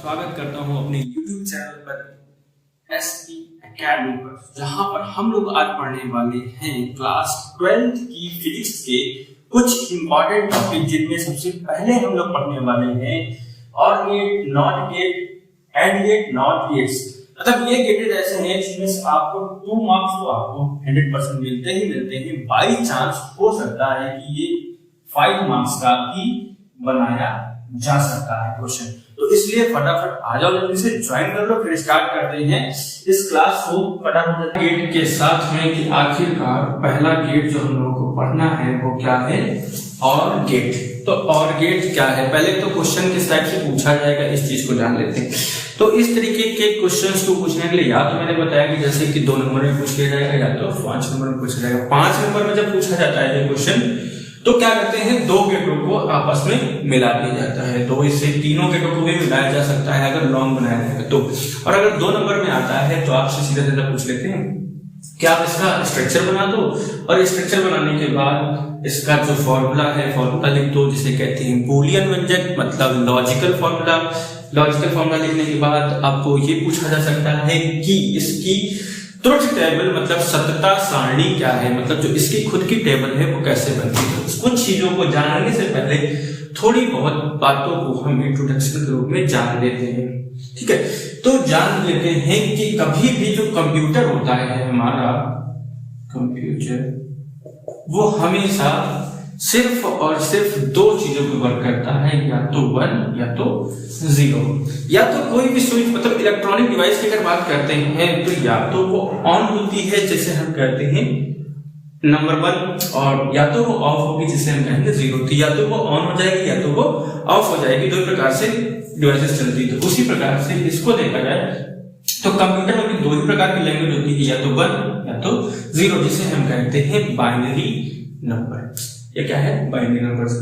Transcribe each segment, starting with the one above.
स्वागत करता हूं अपने YouTube चैनल पर एसपी एकेडमी पर, जहां पर हम लोग आज पढ़ने वाले हैं क्लास 12th की फिजिक्स के कुछ इंपॉर्टेंट टॉपिक, जिनमें सबसे पहले हम लोग पढ़ने वाले हैं or gate, not gate, and gate, not gates. मतलब ये गेटेड ऐसे हैं जिनमें से आपको 2 मार्क्स तो आपको 100% मिलते हैं। बाई चांस हो सकता है कि ये 5 मार्क्स का भी बनाया जा सकता है क्वेश्चन। तो इसलिए फटाफट आ जाओ, जल्दी से ज्वाइन कर लो, फिर स्टार्ट करते हैं इस क्लास को फटाफट। गेट के साथ में कि आखिरकार पहला गेट जो हम लोगों को पढ़ना है वो क्या है, और गेट। तो और गेट क्या है, पहले तो क्वेश्चन किस टाइप से पूछा जाएगा इस चीज को जान लेते हैं। तो इस तरीके के क्वेश्चंस को पूछने के लिए या तो मैंने बताया कि जैसे कि 2 नंबर में पूछ लिया जाएगा या तो 5 नंबर में पूछा जाएगा। 5 नंबर में जब पूछा जाता है ये क्वेश्चन तो क्या करते हैं, 2 गेटों को आपस में मिला दिया जाता है। तो इससे तीनों गेटों को भी मिलाया जा सकता है अगर लॉन्ग बनाया जाएगा तो। और अगर 2 नंबर में आता है तो आपसे सीधा सीधा पूछ लेते हैं कि आप इसका स्ट्रक्चर बना दो, और स्ट्रक्चर बनाने के बाद इसका जो फॉर्मूला है फॉर्मूला लिख दो, जिसे कहते हैं बूलियन व्यंजक, मतलब लॉजिकल फॉर्मूला। लॉजिकल फॉर्मूला लिखने के बाद आपको ये पूछा जा सकता है कि इसकी ट्रुथ टेबल, मतलब सत्यता सारणी क्या है, मतलब जो इसकी खुद की टेबल है वो कैसे बनती है। कुछ चीजों को जानने से पहले थोड़ी बहुत बातों को हम इंट्रोडक्शन के रूप में जान लेते हैं, ठीक है। तो जान लेते हैं कि कभी भी जो कंप्यूटर होता है हमारा कंप्यूटर, वो हमेशा सिर्फ और सिर्फ 2 चीजों पर वर्क करता है, या तो 1 या तो 0। या तो कोई भी स्विच, मतलब इलेक्ट्रॉनिक डिवाइस की अगर बात करते हैं तो या तो वो ऑन होती है जैसे हम कहते हैं नंबर 1, और या तो वो ऑफ होगी जिसे हम कहेंगे 0। तो या तो वो ऑन हो जाएगी या तो वो ऑफ हो जाएगी, 2 प्रकार से डिवाइसेस चलती है। तो उसी प्रकार से इसको देखा जाए तो कंप्यूटर में भी 2 ही प्रकार की लैंग्वेज होती है, या तो 1 या तो 0, जिसे हम कहते हैं बाइनरी नंबर। ये क्या है, बाइनरी नंबर्स।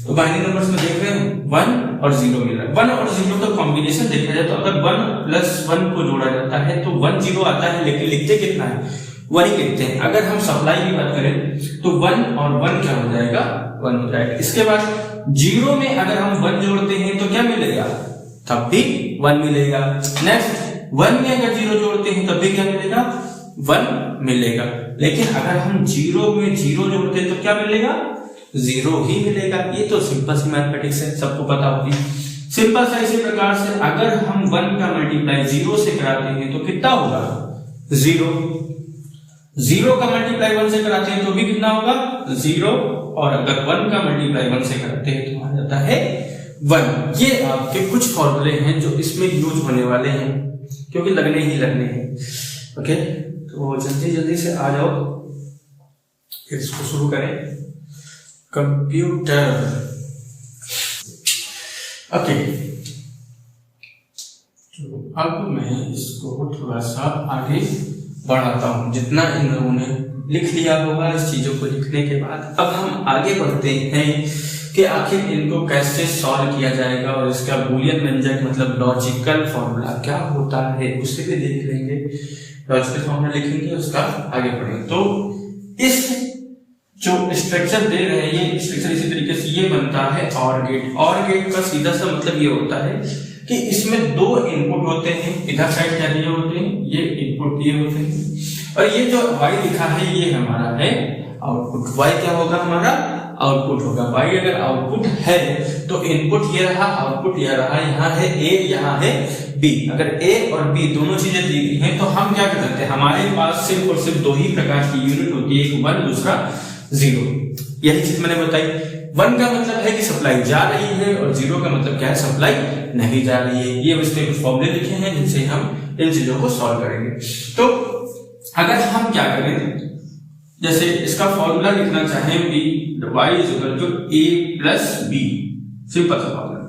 तो बाइनरी नंबर्स में देख रहे हैं 1 और 0 मिल रहा है। 1 और 0 का कॉम्बिनेशन देखा जाए तो अगर 1 प्लस 1 को जोड़ा जाता है तो 1 0 आता है, लेकिन लिखते कितना है, 1 ही लिखते हैं। अगर हम सप्लाई की बात करें तो 1 और 1 क्या हो जाएगा, 1 हो जाएगा। इसके बाद 0 में अगर हम 1 जोड़ते हैं तो क्या मिलेगा, तब भी 1 मिलेगा। नेक्स्ट 1 में अगर 0 जोड़ते हैं तब भी क्या मिलेगा, 1 मिलेगा। लेकिन अगर हम 0 में 0 जोड़ते हैं तो क्या मिलेगा, 0 ही मिलेगा। ये तो सिंपल सी मैथमेटिक्स है, सबको पता होगी। सिंपल सा इसी प्रकार से अगर हम 1 का मल्टीप्लाई 0 से कराते हैं तो कितना होगा, 0। 0 का मल्टीप्लाई 1 से कराते हैं तो भी कितना होगा, 0। और अगर 1 का मल्टीप्लाई 1 से कराते हैं तो आ जाता है 1। ये आपके कुछ फॉर्मूले हैं जो इसमें यूज होने वाले हैं, क्योंकि लगने ही लगने हैं। ओके, तो जल्दी से आ जाओ, फिर इसको शुरू करें। Computer, okay. तो अब मैं इसको थोड़ा सा आगे बढ़ाता हूं, जितना इन लोगों ने लिख लिया होगा। इस चीजों को लिखने के बाद अब हम आगे बढ़ते हैं कि आखिर इनको कैसे सॉल्व किया जाएगा, और इसका बूलियन व्यंजक मतलब लॉजिकल फॉर्मूला क्या होता है उसे भी देख लेंगे। लॉजिकल फॉर्मूला लिखेंगे, उसका आगे बढ़ेंगे। तो इस जो स्ट्रक्चर दे रहे हैं, ये स्ट्रक्चर इसी तरीके से ये बनता है और गेट। और गेट का सीधा सा मतलब ये होता है कि इसमें 2 इनपुट होते हैं। इधर साइड क्या दिए होते हैं, ये इनपुट दिए होते हैं, और ये जो y लिखा है ये हमारा है आउटपुट। y क्या होगा, हमारा आउटपुट होगा। y अगर आउटपुट है तो इनपुट ये रहा, आउटपुट ये रहा। यहाँ है a, यहाँ है b। अगर a और b दोनों चीजें दी गई हैं तो हम क्या कर सकते हैं, हमारे पास सिर्फ और सिर्फ 2 ही प्रकार की यूनिट होती है, एक 1 दूसरा 0। यही चीज मैंने बताई। 1 का मतलब है कि सप्लाई जा रही है, और 0 का मतलब क्या है, सप्लाई नहीं जा रही है। ये उसके कुछ फॉर्मूले लिखे हैं जिनसे हम इन चीजों को सॉल्व करेंगे। तो अगर हम क्या करें, जैसे इसका फॉर्मूला लिखना चाहें b y = a + b, simple सा फॉर्मूला,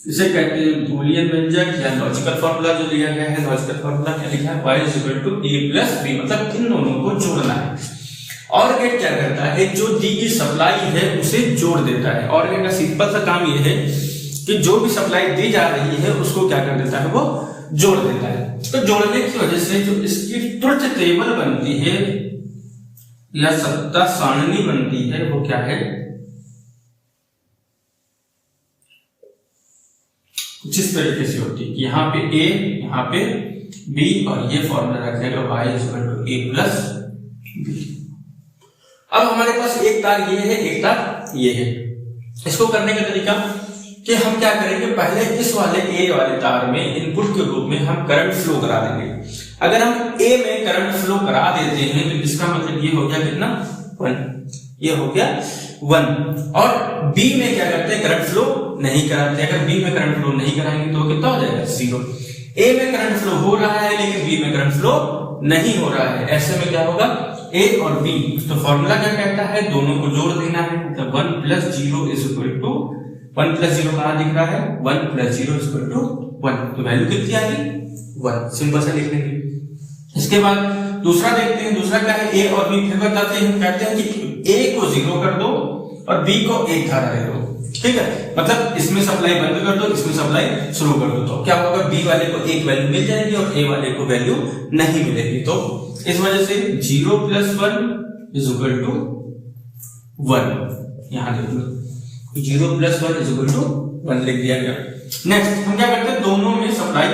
इसे कहते हैं बूलियन व्यंजक या लॉजिकल फॉर्मूला। जो लिया गया है लॉजिकल फॉर्मूला क्या लिखा है, y = a + b, मतलब इन दोनों को जोड़ना है। और गेट क्या करता है, जो दी गई सप्लाई है उसे जोड़ देता है। और गेट का सिंपल सा काम ये है कि जो भी सप्लाई दी जा रही है उसको क्या कर देता है, वो जोड़ देता है। तो जोड़ने की वजह से जो इसकी ट्रुथ टेबल बनती है या सत्ता सारणी बनती है वो क्या है, कुछ इस तरीके से होती है कि यहाँ पे a, यहाँ पे b और ये फॉर्मूला रख देगा y equal to a plus b। अब हमारे पास एक तार ये है, एक तार ये है। इसको करने का तरीका कि हम क्या करेंगे, पहले इस वाले ए वाले तार में इनपुट के रूप में हम करंट फ्लो करा देंगे। अगर हम ए में करंट फ्लो करा देते हैं तो इसका मतलब ये हो गया कितना 1, ये हो गया 1। और बी में क्या करते हैं, करंट फ्लो नहीं कराते। अगर बी में करंट फ्लो नहीं कराएंगे तो कितना हो जाएगा 0। ए में करंट फ्लो हो रहा है लेकिन बी में करंट फ्लो नहीं हो रहा है, ऐसे में क्या होगा ए और बी। तो फॉर्मूला क्या कहता है, दोनों को जोड़ देना है, मतलब 1 plus 0 is equal to 1 plus 0 कहां दिख रहा है, 1 प्लस 0 इज इक्वल टू 1। तो वैल्यू कितनी आ गई 1, सिंपल सा लिख लेंगे। इसके बाद दूसरा देखते हैं, दूसरा क्या है ए और बी। फिर बताते हैं, कहते हैं कि ए को 0 कर दो और बी को 1 धारा दे दो, ठीक है। मतलब इसमें सप्लाई बंद कर दो, इसमें सप्लाई शुरू कर दो, तो क्या होगा बी वाले को 1 वैल्यू मिल जाएगी और ए वाले को वैल्यू नहीं मिलेगी। तो इस वजह से 0 प्लस 1 इज इक्वल टू 1। यहां देख लो 0 प्लस 1 इज इक्वल टू 1 लिख दिया गया। नेक्स्ट हम क्या करते हैं, दोनों में सप्लाई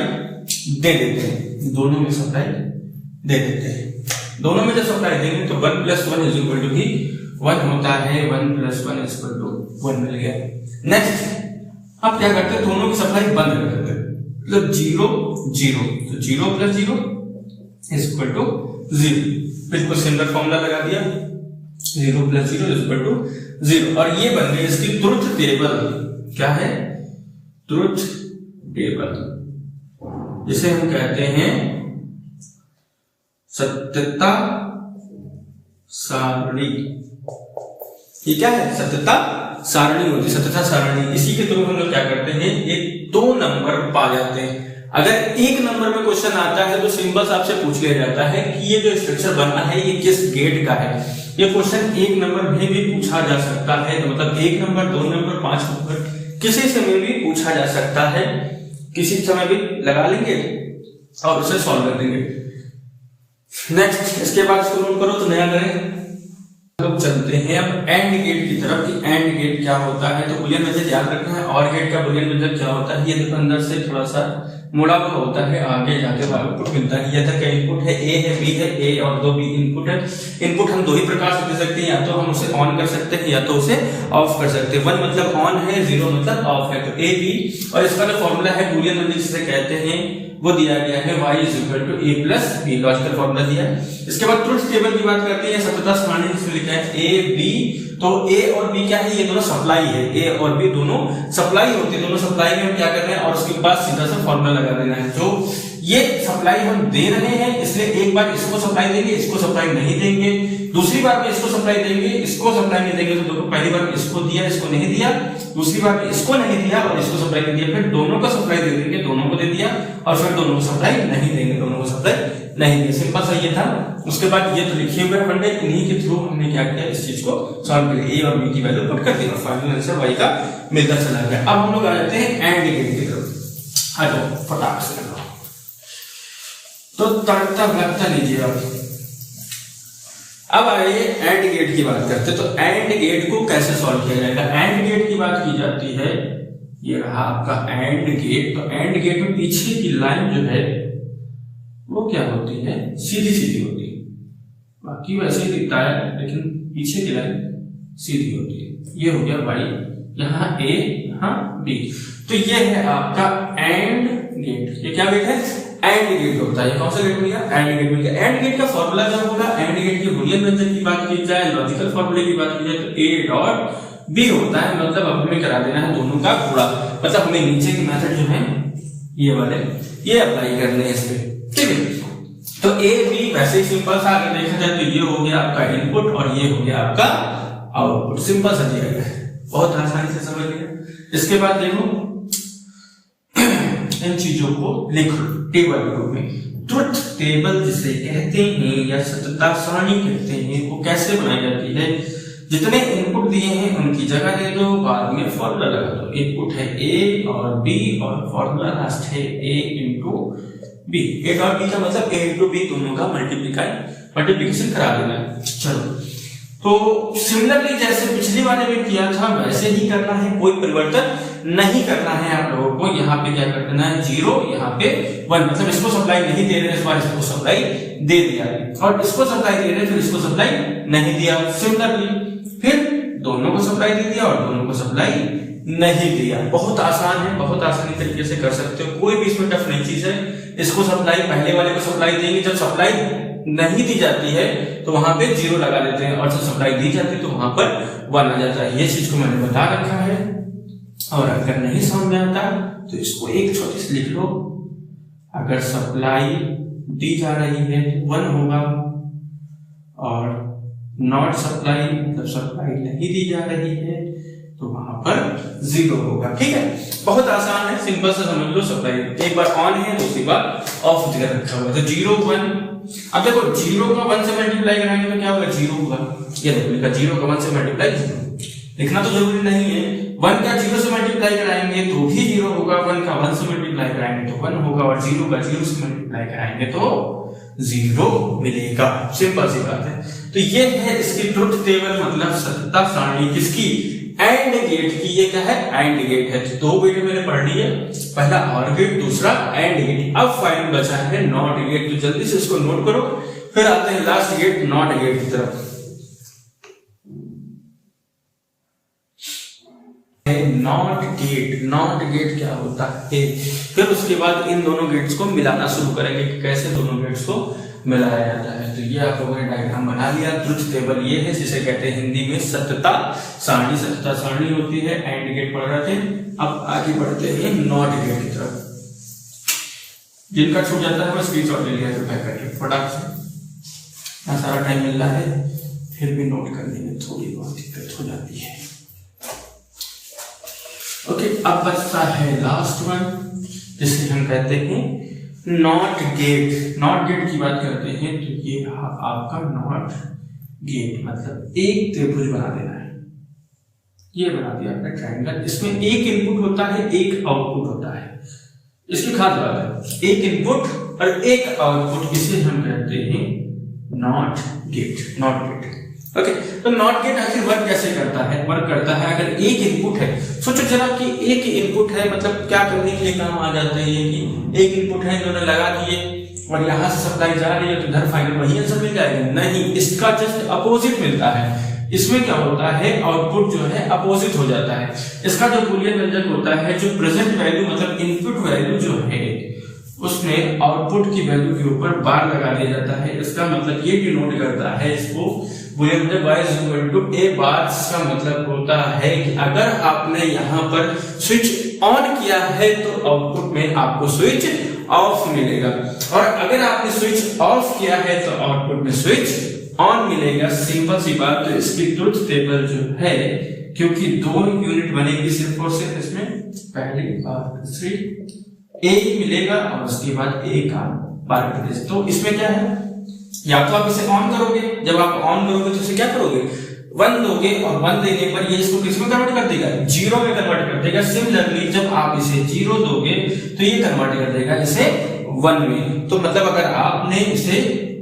दे देते हैं, दोनों में सप्लाई दे देते हैं। दोनों में जब सप्लाई देंगे तो 1 प्लस 1 इज इक्वल टू भी 1 होता है, 1 प्लस 1 इज इक्वल टू 1 मिल गया। नेक्स्ट अब क्या करते हैं, दोनों की सप्लाई बंद कर देते हैं, मतलब 0 0, तो 0 प्लस 0 इज इक्वल टू 0। बिल्कुल सिमिलर फॉर्मूला लगा दिया, 0 प्लस 0 इज इक्वल टू 0। और ये बन गई इसकी ट्रुथ टेबल। क्या है, ट्रुथ टेबल, जिसे हम कहते हैं सत्यता सारणी। ये क्या है, सत्यता सारणी होती है, सत्यता सारणी। इसी के थ्रू हम लोग क्या करते हैं, एक 2 नंबर पा जाते हैं। अगर 1 नंबर में क्वेश्चन आता है तो सिंपल से आपसे पूछ लिया जाता है कि ये जो स्ट्रक्चर बना है ये किस गेट का है। ये क्वेश्चन 1 नंबर में भी पूछा जा सकता है, तो मतलब 1 नंबर 2 नंबर 5 नंबर किसी समय भी पूछा जा सकता है, किसी समय भी लगा लेंगे और उसे सॉल्व कर देंगे। नेक्स्ट इसके बाद इसको नोट करो तो नया करें। लोग चलते हैं अब एंड गेट की तरफ कि एंड गेट क्या होता है। तो बुलियन मेथड याद रखना है, और गेट का बुलियन मेथड क्या होता है, ये देखो अंदर से थोड़ा सा मुड़ा हुआ होता है, आगे जाके आउटपुट मिलता है। ये इधर का इनपुट है, ए है, बी है, ए और 2 बी इनपुट है। इनपुट हम 2 ही प्रकार से दे सकते हैं, या तो हम उसे ऑन कर सकते हैं या तो उसे ऑफ कर सकते हैं। 1 मतलब ऑन है, 0 मतलब ऑफ है, तो ए बी। और इसका जो फॉर्मूला है बुलियन मेथड जिसे कहते हैं वो दिया गया है, y is equal to a plus b, logical formula दिया है। इसके बाद ट्रुथ टेबल की बात करते हैं, सत्यता सारणी जिसमें लिखा है a b। तो a और b क्या है, ये दोनों सप्लाई है, a और b दोनों सप्लाई होती है। दोनों सप्लाई में हम क्या कर रहे हैं, और उसके बाद सीधा सा फॉर्मूला लगा देना है। जो ये सप्लाई हम दे रहे हैं, इसलिए एक बार इसको सप्लाई देंगे, इसको सप्लाई नहीं देंगे, दूसरी बार में इसको सप्लाई देंगे, इसको सप्लाई नहीं देंगे। तो देखो पहली बार इसको दिया, इसको नहीं दिया, दूसरी बार में इसको नहीं दिया और इसको सप्लाई नहीं दिया, फिर दोनों को सप्लाई दे देंगे, दोनों को दे दिया, और फिर दोनों को सप्लाई नहीं देंगे, दोनों को सप्लाई नहीं दिया। सिंपल सा ये था। उसके बाद ये तो लिखे हुए फंडे, इन्हीं के थ्रू हमने क्या किया, इस चीज को सॉल्व कर लिया। ए और बी की वैल्यू पुट कर दी और फाइनल आंसर y का मिलता चला गया। अब हम लोग आ जाते हैं एंड गेट की तरफ। आ जाओ फटाक से करना, तो तड़कता भड़कता लीजिए आप। अब आइए एंड गेट की बात करते हैं। तो एंड गेट को कैसे सॉल्व किया जाएगा। एंड गेट की बात की जाती है, ये रहा आपका एंड गेट। तो एंड गेट में पीछे की लाइन जो है वो क्या होती है, सीधी सीधी होती है, बाकी वैसे ही दिखता है लेकिन पीछे की लाइन सीधी होती है। ये हो गया y, यहाँ a, यहाँ b। तो ये है आपका एंड गेट। ये क्या गेट है, एंड गेट होता है। कौन सा गेट मिल गया, एंड गेट मिल गया। एंड गेट का फॉर्मूला क्या होगा, एंड गेट की बुलियन मेथड की बात की जाए, लॉजिकल फॉर्मूले की बात की जाए तो a डॉट b होता है। मतलब अब हमें करा देना है दोनों का गुणा, मतलब हमें नीचे की मेथड जो है ये वाले ये अप्लाई करने हैं इस पे, ठीक है। तो a b वैसे ही सिंपल सा अगर देखा जाए तो ये हो गया आपका इनपुट और ये हो गया आपका आउटपुट। सिंपल सा दिया गया है, बहुत आसानी से समझ लिया। इसके बाद देखो इन चीजों को लिखो टेबल के रूप में। ट्रुथ टेबल जिसे कहते हैं या सत्यता सारणी कहते हैं, वो कैसे बनाई जाती है, जितने इनपुट दिए हैं उनकी जगह दे दो, बाद में फॉर्मूला लगा दो। इनपुट है a और b और फॉर्मूला लास्ट है a into b। a dot b का मतलब a इंटू b दोनों का मल्टीप्लिकेशन करा देना है। चलो तो सिमिलरली जैसे पिछली वाले में किया था वैसे ही करना है, कोई परिवर्तन नहीं करना है आप लोगों को। यहाँ पे क्या करना है 0, यहाँ पे 1, मतलब इसको सप्लाई नहीं दे रहे, इस बार इसको सप्लाई दे दिया, और इसको सप्लाई दे रहे फिर इसको सप्लाई नहीं दिया। सिमिलरली फिर दोनों को सप्लाई दे दिया और दोनों को सप्लाई नहीं दिया। बहुत आसान है, बहुत आसानी तरीके से कर सकते हो, कोई भी इसमें टफ नहीं चीज है। इसको सप्लाई पहले वाले को सप्लाई देंगे, जब सप्लाई नहीं दी जाती है तो वहां पे 0 लगा देते हैं, और जब सप्लाई दी जाती है तो वहां पर 1 आ जाता है। ये चीज को मैंने बता रखा है, और अगर नहीं समझ में आता तो इसको एक छोटी सी लिख लो। अगर सप्लाई दी जा रही है तो 1 होगा, और नॉट सप्लाई मतलब सप्लाई नहीं दी जा रही है तो वहां पर 0 होगा। ठीक है, बहुत आसान है, सिंपल से समझ लो। सप्लाई एक बार ऑन है, दूसरी बार ऑफ दिखा रखा हुआ है, तो 0 1। अब देखो 0 का 1 से मल्टीप्लाई कराएंगे तो क्या होगा 0 होगा। ये देखो लिखा 0 का 1 से मल्टीप्लाई 0, लिखना तो जरूरी नहीं है। 1 का 0 से मल्टीप्लाई कराएंगे तो भी 0 होगा, 1 का 1 से मल्टीप्लाई कराएंगे तो 1 होगा, और 0 का 0 से मल्टीप्लाई कराएंगे तो 0 मिलेगा। सिंपल सी बात है। तो ये है इसकी ट्रुथ टेबल, मतलब सत्ता सारणी किसकी, एंड गेट की। ये क्या है, एंड गेट है। तो 2 गेट मैंने पढ़ ली है, पहला और गेट, दूसरा एंड गेट। अब फाइनल बचा है नॉट गेट, तो जल्दी से इसको नोट करो, फिर आते हैं लास्ट गेट नॉट गेट की तरफ। नॉट गेट क्या होता है, फिर उसके बाद इन दोनों गेट्स को मिलाना शुरू करेंगे कि कैसे दोनों गेट्स को मिलाया जाता है। तो ये आप लोगों ने डायग्राम बना लिया। ट्रुथ टेबल ये है जिसे कहते हैं हिंदी में सत्यता सारणी। सत्यता सारणी होती है, एंड गेट पढ़ रहे थे। अब आगे बढ़ते हैं नॉट गेट की तरफ। जिनका छूट जाता है वो स्क्रीनशॉट ले लिया करके फटाक से, इतना सारा टाइम मिल रहा है फिर भी नोट करने में थोड़ी बहुत दिक्कत हो जाती है। ओके, अब बचता है लास्ट वन जिसे हम कहते हैं नॉट गेट। नॉट गेट की बात करते हैं तो ये आपका नॉट गेट मतलब एक त्रिभुज बना देना है। ये बना दिया आपने ट्रायंगल, इसमें एक इनपुट होता है, एक आउटपुट होता है। इसकी खास बात है, एक इनपुट और एक आउटपुट, इसे हम कहते हैं not gate. Not gate okay. तो नॉट गेट आखिर वर्क कैसे करता है? वर्क करता है अगर एक इनपुट है, सोचो जरा कि एक इनपुट है, मतलब क्या करने के लिए काम आ जाता है ये कि एक इनपुट है, इन्होंने लगा दिए और यहां से सप्लाई जा रही है तो इधर फाइनल वही आंसर मिल जाएगा? नहीं, इसका जस्ट अपोजिट मिलता है। इसमें क्या होता है, आउटपुट जो है अपोजिट हो जाता है। इसका जो बूलियन व्यंजक होता है, जो प्रेजेंट वैल्यू मतलब इनपुट वैल्यू जो है उसमें आउटपुट की वैल्यू के ऊपर बार लगा दिया जाता है। इसका मतलब ये डिनोट करता है इसको बूलियन व्यंजक y is equal to a बार, जिसका मतलब होता है कि अगर आपने यहाँ पर स्विच ऑन किया है तो आउटपुट में आपको स्विच ऑफ मिलेगा, और अगर आपने स्विच ऑफ किया है तो आउटपुट में स्विच ऑन मिलेगा। सिंपल सी बात। तो इसकी ट्रुथ टेबल जो है, क्योंकि 2 यूनिट बनेगी सिर्फ और सिर्फ इसमें, पहली बार दूसरी एक मिलेगा और उसके बाद एक का बार। तो इसमें क्या है, या तो आप इसे ऑन करोगे, जब आप ऑन करोगे तो इसे क्या करोगे 1 दोगे, और 1 देने पर ये इसको किस में कन्वर्ट कर देगा, 0 में कन्वर्ट कर देगा। सिमिलरली जब आप इसे 0 दोगे तो ये कन्वर्ट कर देगा इसे 1 में। तो मतलब अगर आपने इसे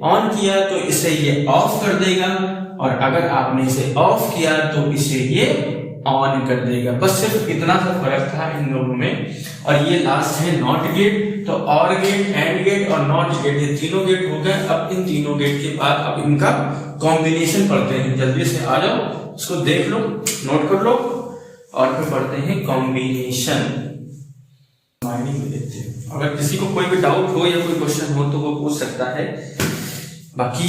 ऑन किया तो इसे ये ऑफ कर देगा, और अगर आपने इसे ऑफ किया तो इसे ये ऑन कर देगा। बस सिर्फ इतना सा फर्क था इन दोनों में। और ये लास्ट है नॉट गेट। तो और गेट, एंड गेट और नॉट गेट, ये तीनों गेट हो गए। अब इन तीनों गेट के बाद अब इनका कॉम्बिनेशन पढ़ते हैं। जल्दी से आ जाओ, इसको देख लो, नोट कर लो, और फिर पढ़ते हैं कॉम्बिनेशन। अगर किसी को कोई भी डाउट हो या कोई क्वेश्चन हो तो वो पूछ सकता है, बाकी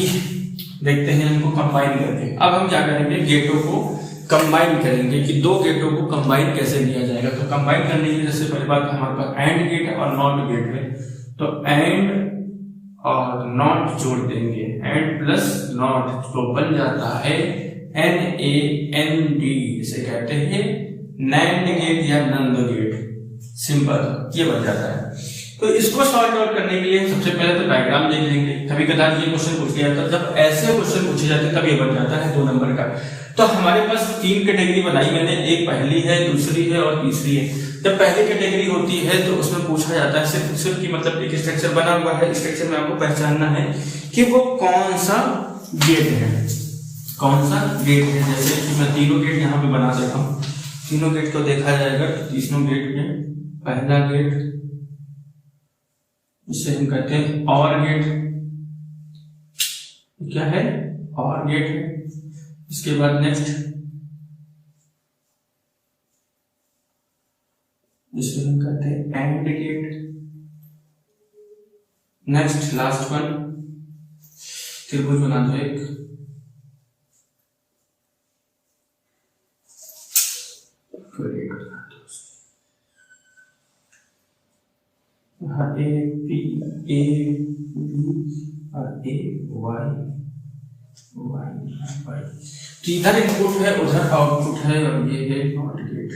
देखते हैं इनको कंबाइन करके। अब हम क्या करेंगे, गेटों को कंबाइन करेंगे कि 2 गेटों को कंबाइन कैसे किया जाएगा। तो कंबाइन करने के लिए जैसे पहली बात हमारे पास एंड गेट और नॉट गेट है, तो एंड और नॉट जोड़ देंगे, एंड प्लस नॉट, तो बन जाता है NAND। इसे कहते हैं नैंड गेट या नंद गेट। सिंपल, ये बन जाता है। तो इसको सॉल्व आउट करने के लिए सबसे पहले तो डायग्राम देख लेंगे। कभी कदार ये क्वेश्चन पूछ लिया था, जब ऐसे क्वेश्चन पूछे जाते हैं तब ये बन जाता है 2 नंबर का। तो हमारे पास 3 कैटेगरी बनाई मैंने, एक पहली है, दूसरी है और तीसरी है। जब पहली कैटेगरी होती है तो उसमें पूछा जाता है सिर्फ की मतलब एक स्ट्रक्चर बना हुआ है, स्ट्रक्चर में आपको पहचानना है कि वो कौन सा गेट है। कौन सा गेट है। जैसे कि मैं तीनों गेट यहाँ पे बना सकता हूँ। तीनों गेट को देखा जाएगा तो तीनों गेट में पहला गेट इसे हम कहते हैं और गेट, क्या है और गेट है। इसके बाद नेक्स्ट जिसे हम कहते हैं and gate. Next last one त्रिभुज बना दो एक, ए पी ए बी और ए वाई वाई वाई। तो इधर इनपुट है उधर आउटपुट है और ये है नॉट गेट।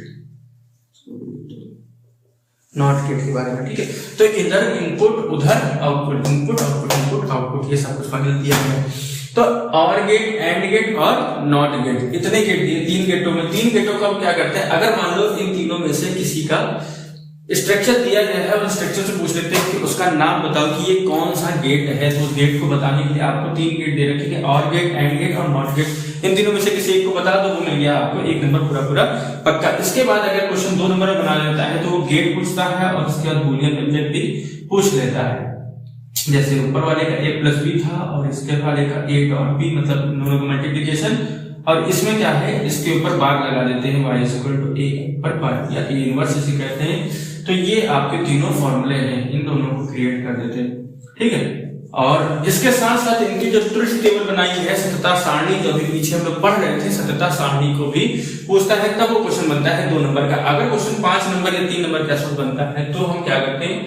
नॉट गेट के बारे में ठीक है। तो इधर इनपुट उधर output, input output input output, ये सब कुछ फाइनल दिया गया है। तो और गेट एंड गेट और नॉट गेट इतने गेट दिए। तीन गेटों में, तीन गेटों का हम क्या करते हैं, अगर मान लो इन तीनों में से किसी का स्ट्रक्चर दिया गया है और स्ट्रक्चर से पूछ लेते हैं कि उसका नाम बताओ कि ये कौन सा गेट है, तो उस गेट को बताने के लिए आपको तीन गेट दे रखे हैं, और गेट एंड गेट और नॉट गेट। इन तीनों में से किसी एक को बता दो, वो मिल गया आपको एक नंबर पूरा पूरा पक्का। इसके बाद अगर क्वेश्चन दो नंबर बना लेता है तो वो गेट पूछता है और उसके बाद बूलियन व्यंजक भी पूछ लेता है। जैसे ऊपर वाले का a प्लस बी था और इसके वाले का a डॉट बी, मतलब दोनों का मल्टीप्लिकेशन, और इसमें क्या है इसके ऊपर बार लगा देते हैं y इक्वल टू a पर बार या a इनवर्स इसे कहते हैं। तो ये आपके तीनों फॉर्मूले हैं, इन दोनों को क्रिएट कर देते हैं ठीक है। और इसके साथ साथ इनकी जो त्रुटि टेबल बनाई है सत्यता सारणी, जो भी पीछे हम लोग पढ़ रहे थे, सत्यता सारणी को भी पूछता है, तब वो क्वेश्चन बनता है 2 नंबर का। अगर क्वेश्चन 5 नंबर या 3 नंबर का क्वेश्चन बनता है तो हम क्या करते हैं,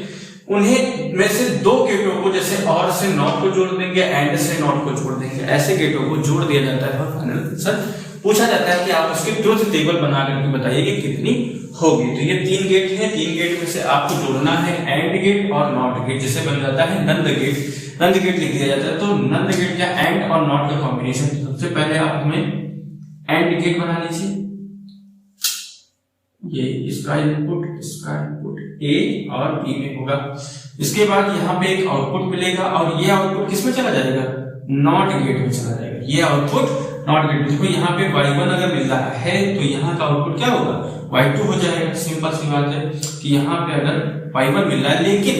उन्हें में से 2 गेटों को जैसे और से नॉट को जोड़ देंगे, एंड से नॉट को जोड़ देंगे, ऐसे गेटों को जोड़ दिया जाता है और फाइनल आंसर पूछा जाता है कि आप उसकी ट्रुथ टेबल बना करके बताइए कि कितनी होगी। तो ये 3 गेट हैं, 3 गेट में से आपको जोड़ना है एंड गेट और नॉट गेट, जिसे बन जाता है नंद गेट। नंद गेट लिख दिया जाता है। तो नंद गेट क्या एंड और नॉट का कॉम्बिनेशन। सबसे पहले आप हमें एंड गेट बना लीजिए। ये इसका इनपुट ए और बी में होगा। इसके बाद यहाँ पे एक आउटपुट मिलेगा और ये आउटपुट किसमें चला जाएगा, नॉट गेट में चला जाएगा। ये आउटपुट नॉट गेट। देखो यहाँ पे y1 अगर मिल रहा है तो यहाँ का आउटपुट क्या होगा, y2 हो जाएगा। सिंपल सी बात है कि यहाँ पे अगर y1 मिल रहा है, लेकिन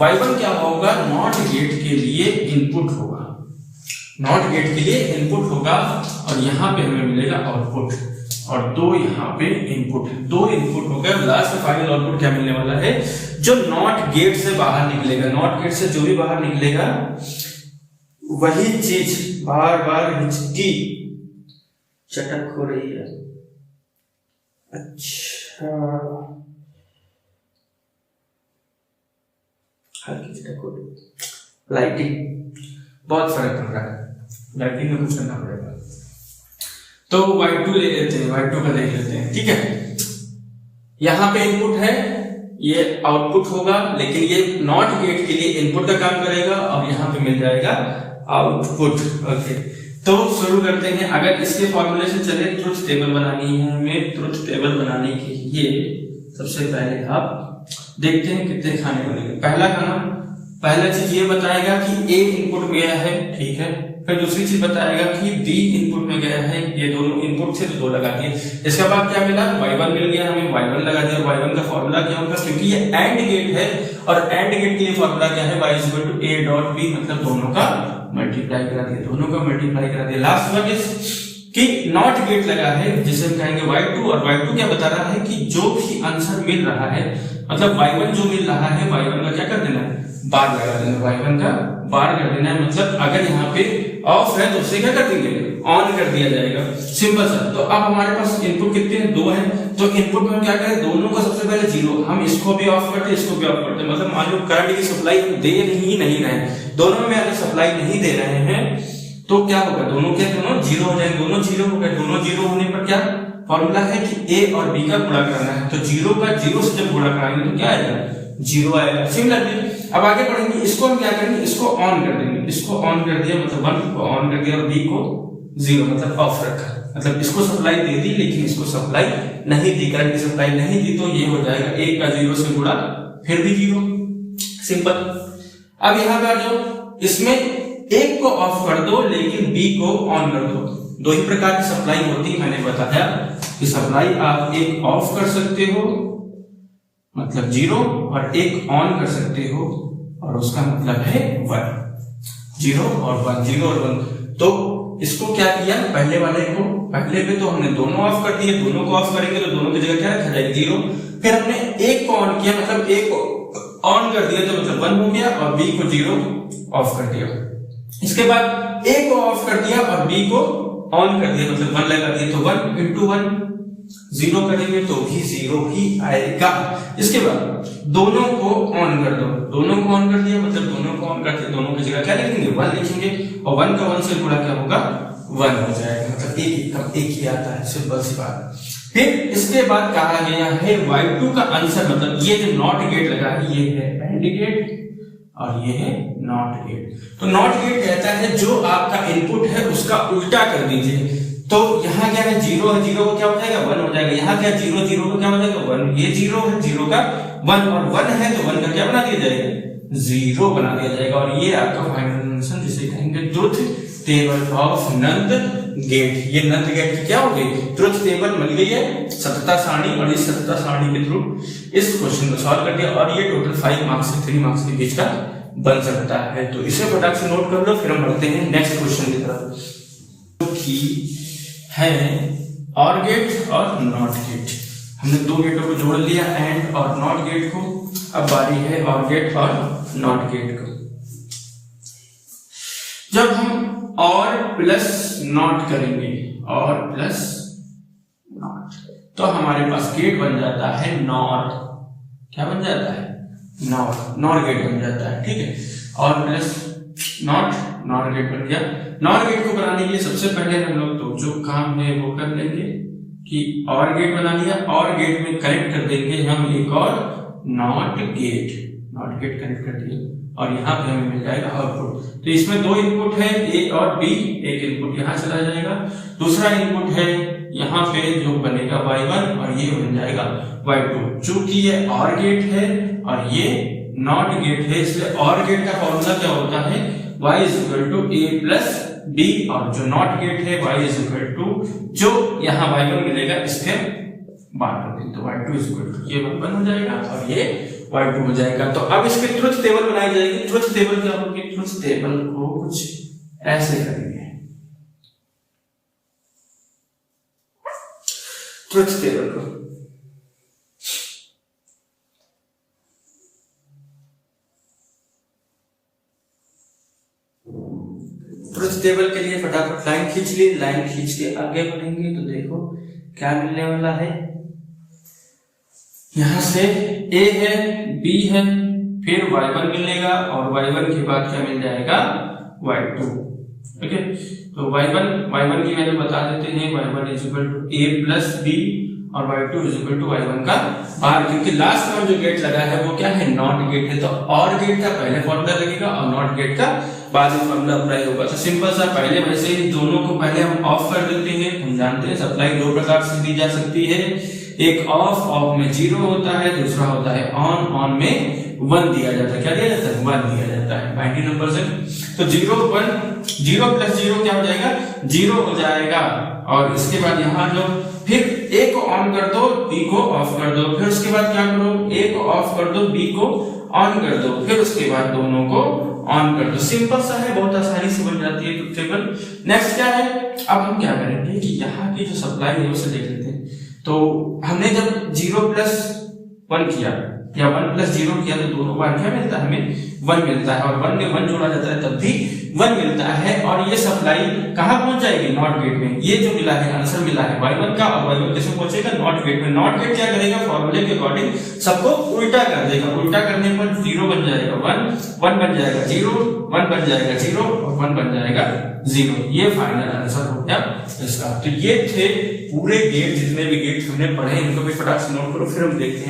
y1 क्या होगा, नॉट गेट के लिए इनपुट होगा, नॉट गेट के लिए इनपुट होगा और यहाँ पे हमें मिलेगा आउटपुट और 2 यहाँ पे इनपुट, 2 इनपुट हो गए। लास्ट में फाइनल आउटपुट क्या मिलने वाला है, जो नॉट गेट से बाहर निकलेगा। नॉट गेट से जो भी बाहर निकलेगा वही चीज बार बार हिचकी चटक हो रही है। अच्छा, हल्की चटक हो रही। लाइटिंग बहुत फर्क पड़ रहा है, लाइटिंग में कुछ करना पड़ेगा। तो y2 ले लेते हैं, y2 का देख लेते हैं ठीक है। यहाँ पे इनपुट है, ये आउटपुट होगा, लेकिन ये नॉट गेट के लिए इनपुट का काम करेगा और यहाँ पे मिल जाएगा आउटपुट। ओके, तो शुरू करते हैं। अगर इसके फॉर्मूले से चले, ट्रुथ टेबल बनानी है हमें। ट्रुथ टेबल बनाने के लिए सबसे पहले आप देखते हैं कितने खाने बनेंगे। पहला खाना, पहला चीज ये बताएगा कि a इनपुट में गया है, ठीक है। फिर दूसरी चीज बताएगा कि b इनपुट में गया है, ये दोनों इनपुट से तो 2 लगा दिए। इसके बाद क्या मिला, y1 मिल गया, हमें y1 लगा दिया। y1 का फॉर्मूला क्या होगा, क्योंकि ये एंड गेट है और एंड गेट के लिए फॉर्मूला क्या है, y equal to a dot b, मतलब दोनों का मल्टीप्लाई करा दिया, दोनों का मल्टीप्लाई करा दिया। लास्ट वन इज कि नॉट गेट लगा है, जिसे हम कहेंगे y2, और y2 क्या बता रहा है कि जो भी आंसर मिल रहा है, मतलब y1 जो मिल रहा है, y1 का क्या कर देना है, बार लगा देना, y1 का बार कर देना है। मतलब अगर यहाँ पे ऑफ है तो उसे क्या कर देंगे, ऑन कर दिया जाएगा। सिंपल सा। तो अब हमारे पास इनपुट कितने हैं, 2 हैं। तो इनपुट में हम क्या करें, दोनों का सबसे पहले 0, हम इसको भी ऑफ करते, इसको भी ऑफ करते। मतलब मान लो करंट की सप्लाई दे ही नहीं रहे, दोनों में अगर सप्लाई नहीं दे रहे हैं तो क्या होगा, दोनों के दोनों 0 हो जाएंगे। दोनों 0 हो गए, दोनों 0 होने पर क्या फॉर्मूला है कि a और b का गुणा करना है। तो 0 का 0 से जब गुणा कराएंगे तो क्या आएगा, 0 आएगा। सिमिलरली अब आगे बढ़ेंगे, इसको हम क्या करेंगे, इसको ऑन कर देंगे। इसको ऑन कर दिया मतलब 1 को ऑन कर दिया और b को 0 मतलब ऑफ रखा। मतलब इसको सप्लाई दे दी लेकिन इसको सप्लाई नहीं दी, करंट की सप्लाई नहीं दी, तो ये हो जाएगा 1 का 0 से गुणा फिर भी 0। सिंपल। अब यहाँ पे आ जाओ, इसमें 1 को ऑफ कर दो लेकिन b को ऑन कर दो। दो ही प्रकार की सप्लाई होती है, मैंने बताया कि सप्लाई आप एक ऑफ कर सकते हो मतलब 0 और एक ऑन कर सकते हो और उसका मतलब है 1। 0 और 1, 0 और 1। तो इसको क्या किया, पहले वाले को पहले पे तो हमने दोनों ऑफ कर दिए, दोनों को ऑफ करेंगे तो दोनों की जगह क्या रखा जाएगा 0। फिर हमने एक को ऑन किया मतलब एक को ऑन कर दिया तो मतलब 1 हो गया और बी को 0 ऑफ कर दिया। इसके बाद ए को ऑफ कर दिया और बी को ऑन कर दिया मतलब 1 लगा दिया तो 1 into 1 0 करेंगे तो भी 0 ही आएगा। इसके बाद दोनों को ऑन कर दो, दोनों को ऑन कर दिया मतलब दोनों को ऑन करते दोनों की जगह क्या लिखेंगे 1 लिखेंगे और 1 का 1 से गुणा क्या होगा 1 हो जाएगा मतलब एक ही आता है, सिंपल सी बात। फिर इसके बाद कहा गया है y2 का आंसर मतलब ये जो नॉट गेट लगा है ये है एंड गेट और ये है नॉट गेट। तो नॉट गेट कहता है जो आपका इनपुट है उसका उल्टा कर दीजिए। तो यहाँ क्या है 0 है, 0 को क्या हो जाएगा 1 हो जाएगा। यहाँ क्या 0 0 को क्या हो जाएगा 1, ये 0 है 0 का 1 और 1 है तो 1 का क्या बना दिया जाएगा 0 बना दिया जाएगा। और ये आपका फाइनल आंसर जिसे कहेंगे truth table of NAND gate. ये नंद गेट की क्या हो गई ट्रुथ टेबल मिल गई है सतता सारणी और इस सतता सारणी के थ्रू इस क्वेश्चन को सॉल्व कर दिया और ये टोटल 5 मार्क्स से 3 मार्क्स के बीच का बन सकता है। तो इसे फटाक से नोट कर लो फिर हम बढ़ते हैं नेक्स्ट क्वेश्चन की तरफ की है और गेट और नॉट गेट। हमने दो गेटों को जोड़ लिया एंड और नॉट गेट को। अब बारी है और गेट और नॉट गेट को। जब हम और प्लस नॉट करेंगे और प्लस नॉट तो हमारे पास गेट बन जाता है नॉर। क्या बन जाता है नॉर, नॉर गेट बन जाता है। ठीक है और प्लस नॉट नॉर गेट बन गया। नॉर गेट को बनाने के लिए सबसे पहले हम लोग तो जो काम है वो कर लेंगे कि और गेट बना लिया और गेट में कनेक्ट कर देंगे हम एक और not gate. Not gate connect कर दिया और यहाँ पे हमें मिल जाएगा आउटपुट। तो इसमें दो इनपुट है ए और बी, एक इनपुट यहाँ चला जाएगा, दूसरा इनपुट है यहाँ पे जो बनेगा y1 और ये बन जाएगा y2। चूंकि ये और गेट है और ये नॉट गेट है इसलिए और गेट का फॉर्मूला क्या होता है y is equal to a plus b और जो नॉट गेट है y is equal to जो यहाँ y1 मिलेगा इसके बाहर कर दें तो y2 is equal to ये 1 हो जाएगा और ये y2 हो जाएगा। तो अब इसकी ट्रुथ टेबल बनाई जाएगी। ट्रुथ टेबल क्या होगी, ट्रुथ टेबल को कुछ ऐसे करेंगे। ट्रुथ टेबल को ट्रुथ टेबल के लिए फटाफट लाइन खींच ली, लाइन खींच के आगे बढ़ेंगे तो देखो क्या मिलने वाला है। यहां से a है b है फिर y1 मिलेगा और y1 के बाद क्या मिल जाएगा y2। ओके तो y1 की वैल्यू बता देते हैं y1 is equal to a plus b और y2 is equal to y1 का बार, क्योंकि लास्ट में जो गेट लगा है वो क्या है नॉट गेट है। तो और गेट का पहले फॉर्मूला लगेगा और नॉट गेट का बाद में फॉर्मूला अप्लाई होगा। तो सिंपल सा पहले वैसे ही दोनों को पहले हम ऑफ कर देते हैं। हम जानते हैं सप्लाई दो प्रकार से दी जा सकती है, एक ऑफ में 0 होता है, दूसरा होता है ऑन में 1 दिया जाता है। क्या दिया जाता है 1 दिया जाता है 99%। तो 0 प्लस 0 क्या हो जाएगा 0 हो जाएगा और इसके बाद यहाँ जो फिर a को ऑन कर दो b को ऑफ कर दो, फिर उसके बाद क्या करो a को ऑफ कर दो b को ऑन कर दो, फिर उसके बाद दोनों को ऑन कर दो। सिंपल सा है, बहुत आसानी से बन जाती है ट्रुथ टेबल। नेक्स्ट क्या है, अब हम क्या करेंगे कि यहाँ की जो सप्लाई है उसे देख लेते हैं। तो हमने जब 0+1 किया या 1+0 किया तो दोनों बार क्या मिलता है हमें 1 मिलता है और 1 में 1 जोड़ा जाता है तब भी 1 मिलता है। और ये सप्लाई कहाँ पहुंच जाएगी नॉट गेट में। ये जो मिला है आंसर मिला है y1 का और y1 किसमें पहुंचेगा नॉट गेट में। नॉट गेट क्या करेगा फॉर्मूले के अकॉर्डिंग सबको उल्टा कर देगा। उल्टा करने पर 0 बन जाएगा 1 बन जाएगा 0 1 बन जाएगा 0 और 1 बन जाएगा 0। ये फाइनल आंसर हो गया इसका। तो ये थे पूरे गेट, जितने भी गेट हमने पढ़े इनको भी फटाक से नोट करो फिर हम देखते हैं।